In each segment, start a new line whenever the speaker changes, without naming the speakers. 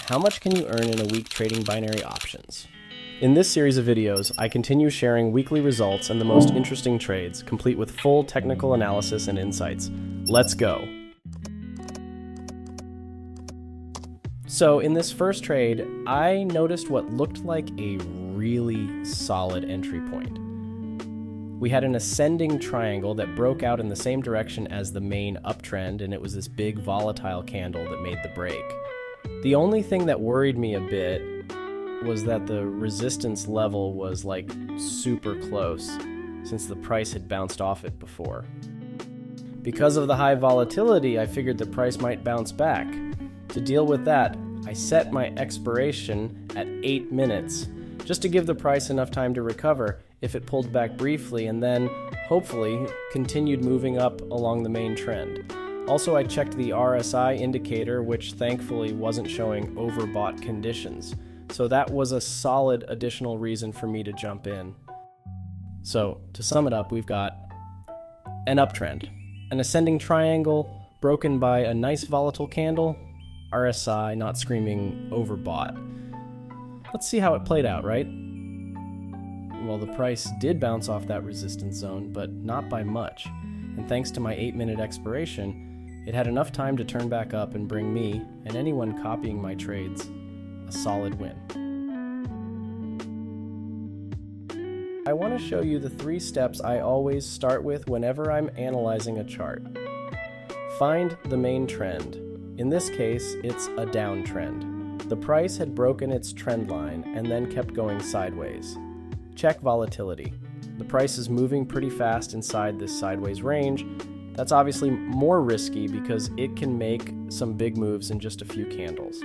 How much can you earn in a week trading binary options? In this series of videos, I continue sharing weekly results and the most interesting trades, complete with full technical analysis and insights. Let's go! So in this first trade, I noticed what looked like a really solid entry point. We had an ascending triangle that broke out in the same direction as the main uptrend, and it was this big volatile candle that made the break. The only thing that worried me a bit was that the resistance level was like super close, since the price had bounced off it before. Because of the high volatility, I figured the price might bounce back. To deal with that, I set my expiration at 8 minutes, just to give the price enough time to recover if it pulled back briefly and then, hopefully, continued moving up along the main trend. Also, I checked the RSI indicator, which thankfully wasn't showing overbought conditions, so that was a solid additional reason for me to jump in. So, to sum it up, we've got an uptrend, an ascending triangle broken by a nice volatile candle, RSI not screaming overbought. Let's see how it played out, right? Well, the price did bounce off that resistance zone, but not by much. And thanks to my 8-minute expiration, it had enough time to turn back up and bring me, and anyone copying my trades, a solid win. I want to show you the 3 steps I always start with whenever I'm analyzing a chart. Find the main trend. In this case, it's a downtrend. The price had broken its trend line and then kept going sideways. Check volatility. The price is moving pretty fast inside this sideways range. That's obviously more risky because it can make some big moves in just a few candles.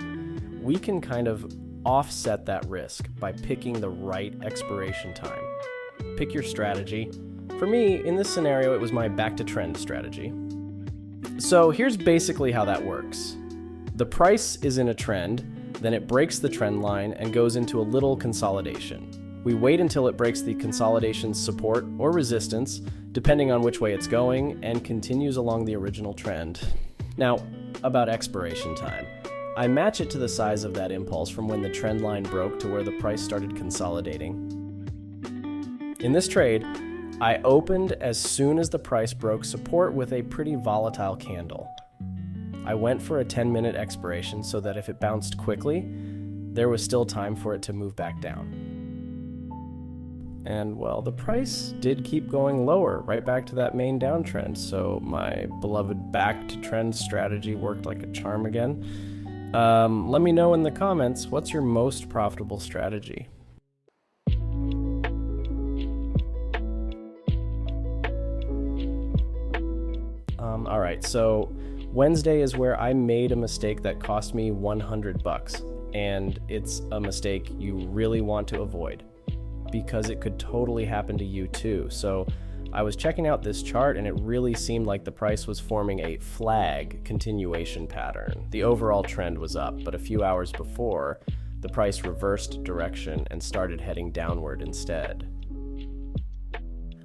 We can kind of offset that risk by picking the right expiration time. Pick your strategy. For me, in this scenario, it was my back to trend strategy. So here's basically how that works. The price is in a trend, then it breaks the trend line and goes into a little consolidation. We wait until it breaks the consolidation's support or resistance, depending on which way it's going, and continues along the original trend. Now, about expiration time. I match it to the size of that impulse from when the trend line broke to where the price started consolidating. In this trade, I opened as soon as the price broke support with a pretty volatile candle. I went for a 10-minute expiration so that if it bounced quickly, there was still time for it to move back down. And well, the price did keep going lower, right back to that main downtrend, so my beloved back to trend strategy worked like a charm again. Let me know in the comments, what's your most profitable strategy? Alright, so Wednesday is where I made a mistake that cost me $100, and it's a mistake you really want to avoid, because it could totally happen to you too. So I was checking out this chart and it really seemed like the price was forming a flag continuation pattern. The overall trend was up, but a few hours before, the price reversed direction and started heading downward instead.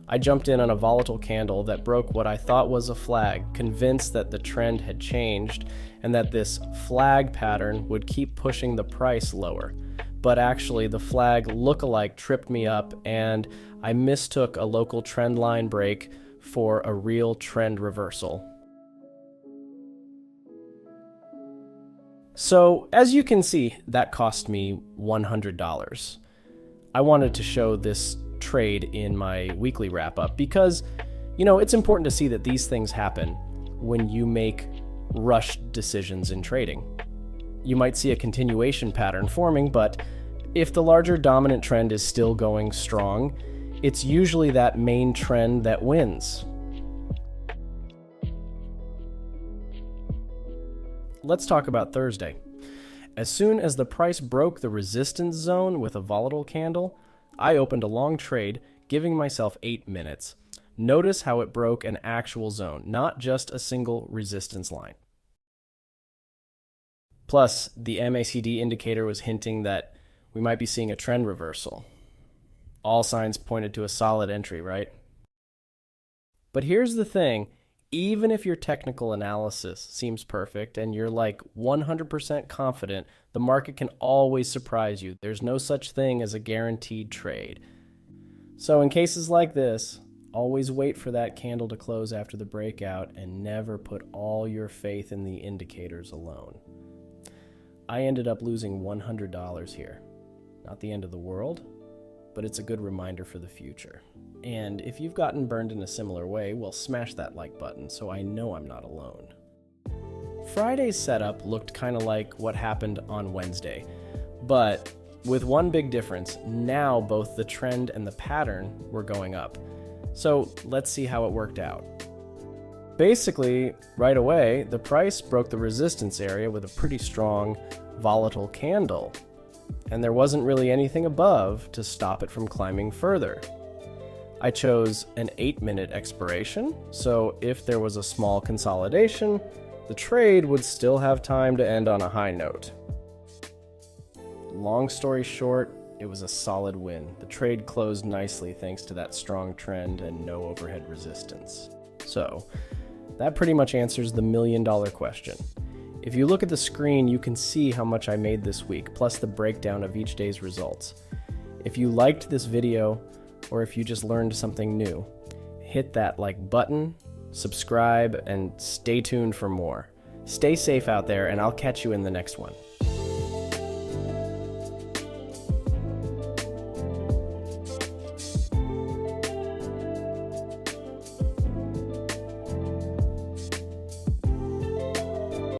I jumped in on a volatile candle that broke what I thought was a flag, convinced that the trend had changed and that this flag pattern would keep pushing the price lower. But actually the flag lookalike tripped me up and I mistook a local trend line break for a real trend reversal. So as you can see, that cost me $100. I wanted to show this trade in my weekly wrap-up because, you know, it's important to see that these things happen when you make rushed decisions in trading. You might see a continuation pattern forming, but if the larger dominant trend is still going strong, it's usually that main trend that wins. Let's talk about Thursday. As soon as the price broke the resistance zone with a volatile candle, I opened a long trade, giving myself 8 minutes. Notice how it broke an actual zone, not just a single resistance line. Plus, the MACD indicator was hinting that we might be seeing a trend reversal. All signs pointed to a solid entry, right? But here's the thing, Even if your technical analysis seems perfect and you're like 100% confident, the market can always surprise you. There's no such thing as a guaranteed trade. So in cases like this, always wait for that candle to close after the breakout and never put all your faith in the indicators alone. I ended up losing $100 here. Not the end of the world, but it's a good reminder for the future. And if you've gotten burned in a similar way, well, smash that like button so I know I'm not alone. Friday's setup looked kind of like what happened on Wednesday, but with one big difference. Now both the trend and the pattern were going up. So let's see how it worked out. Basically, right away, the price broke the resistance area with a pretty strong, volatile candle, and there wasn't really anything above to stop it from climbing further. I chose an 8-minute expiration, so if there was a small consolidation, the trade would still have time to end on a high note. Long story short, it was a solid win. The trade closed nicely thanks to that strong trend and no overhead resistance. So, that pretty much answers the million-dollar question. If you look at the screen, you can see how much I made this week, plus the breakdown of each day's results. If you liked this video, or if you just learned something new, hit that like button, subscribe, and stay tuned for more. Stay safe out there, and I'll catch you in the next one.